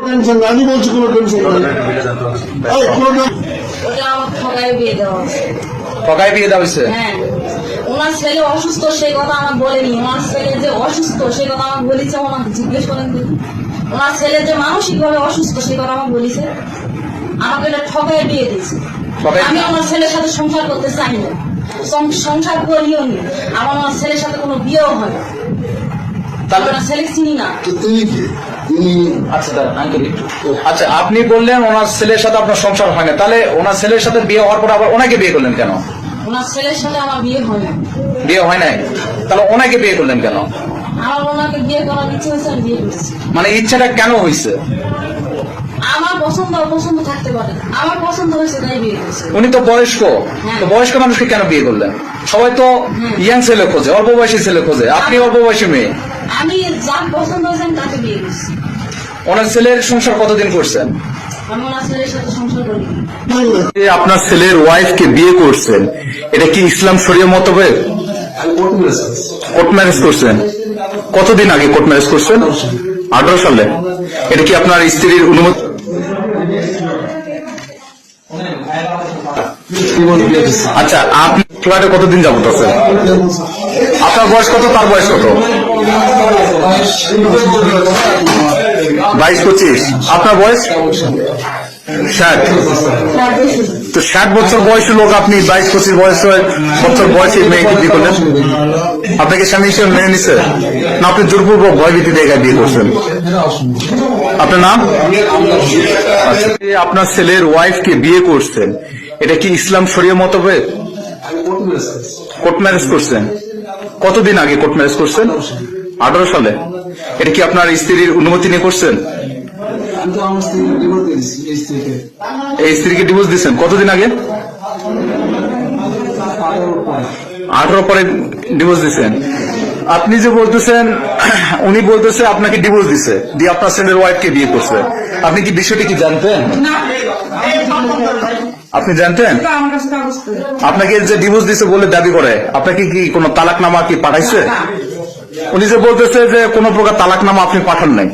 Tension না, আমি বলছি কোনো টেনশন নাই। ওটা আমার ঠকায় বিয়ে দেওয়া হয়েছে। ঠকায় বিয়ে দেওয়া হয়েছে? হ্যাঁ, ওনার ছেলে অসুস্থ সেই কথা আমার বলেনি। ওনার ছেলে যে অসুস্থ সেই কথা আমার বলেছে, ওনাকে জিজ্ঞেস করেন দিদি। ওনার ছেলে যে মানসিক ভাবে অসুস্থ সেই কথা আমার বলেছে, আমাকে এটা ঠকায় বিয়ে দিয়েছে। আমি আমার ছেলের সাথে সংসার করতে চাই না, সংসার করিও নি। আমার আমার ছেলের সাথে কোনো বিয়েও হয় না। আমার ছেলে চিনি না। আচ্ছা, আপনি বললেন ওনার ছেলের সাথে আপনার সংসার হয় না, তাহলে ওনার ছেলের সাথে বিয়ে হওয়ার পর আবার ওনাকে বিয়ে করলেন কেন? ওনার ছেলের সাথে আমার বিয়ে হয় না। বিয়ে হয় নাই, তাহলে ওনাকে বিয়ে করলেন কেন? আমার ওনাকে বিয়ে করার ইচ্ছে হয়েছে, আমি বিয়ে করছি। মানে ইচ্ছাটা কেন হয়েছে? আমার পছন্দ অপছন্দ থাকতে পারে, আমার পছন্দ হয়েছে তাই বিয়ে করছি। উনি তো বয়স্ক, তো বয়স্ক মানুষকে কেন বিয়ে করলেন? সবাই তো ইয়াং ছেলে খোঁজে, অল্প বয়সী ছেলে খোঁজে, আপনি অল্প বয়সী মেয়ে। আমি যার পছন্দ হয়েছে আমি তাকে বিয়ে করছি। ওনার ছেলের সংসার কতদিন করছেন? আমি ওনার ছেলের সাথে সংসার করি। আপনার ছেলের ওয়াইফকে বিয়ে করছেন, এটা কি ইসলাম শরীয়ত মোতাবেক? কোর্ট ম্যারেজ করছেন? কতদিন আগে কোর্ট ম্যারেজ করছেন? 18 সালে। এটা কি আপনার স্ত্রীর অনুমতি? আচ্ছা, আপনি ফ্ল্যাটে কতদিন যাবত আছেন? আপনার বয়স কত, তার বয়স কত? 22-25। আপনার বয়স 60। তো 60 বছর বয়সী লোক, আপনি 22-25 বছর বয়সী মেয়েকে বিয়ে করলেন? আপনাকে স্বামী হিসেবে মেনে নিচ্ছে না আপনি জোরপূর্বক ভয়ভীতি দেখে বিয়ে করছেন? আপনার নাম? আপনার ছেলের ওয়াইফকে বিয়ে করছেন, এটা কি ইসলাম শরীয়ত মোতাবেক? কোর্ট ম্যারেজ করছেন? কতদিন আগে কোর্ট ম্যারেজ করছেন? 18 সালে। এটা কি আপনার স্ত্রীর অনুমতি নিয়ে করছেন? এই স্ত্রীকে ডিভোর্স দিচ্ছেন কতদিন আগে? 18 পরে ডিভোর্স দিচ্ছেন। আপনি যে বলতেছেন, উনি বলতেছে আপনাকে ডিভোর্স দিচ্ছে, দিয়ে আপনার ছেলের ওয়াইফকে বিয়ে করছে, আপনি কি বিষয়টি কি জানতেন? আপনি জানতেন? আপনাকে যে ডিভোর্স দিচ্ছে বলে দাবি করে, আপনাকে কি কোনো তালাকনামা কি পাঠাইছে? উনি যে বলতেছে যে কোনো প্রকার তালাকনামা আপনি পাঠান নাই।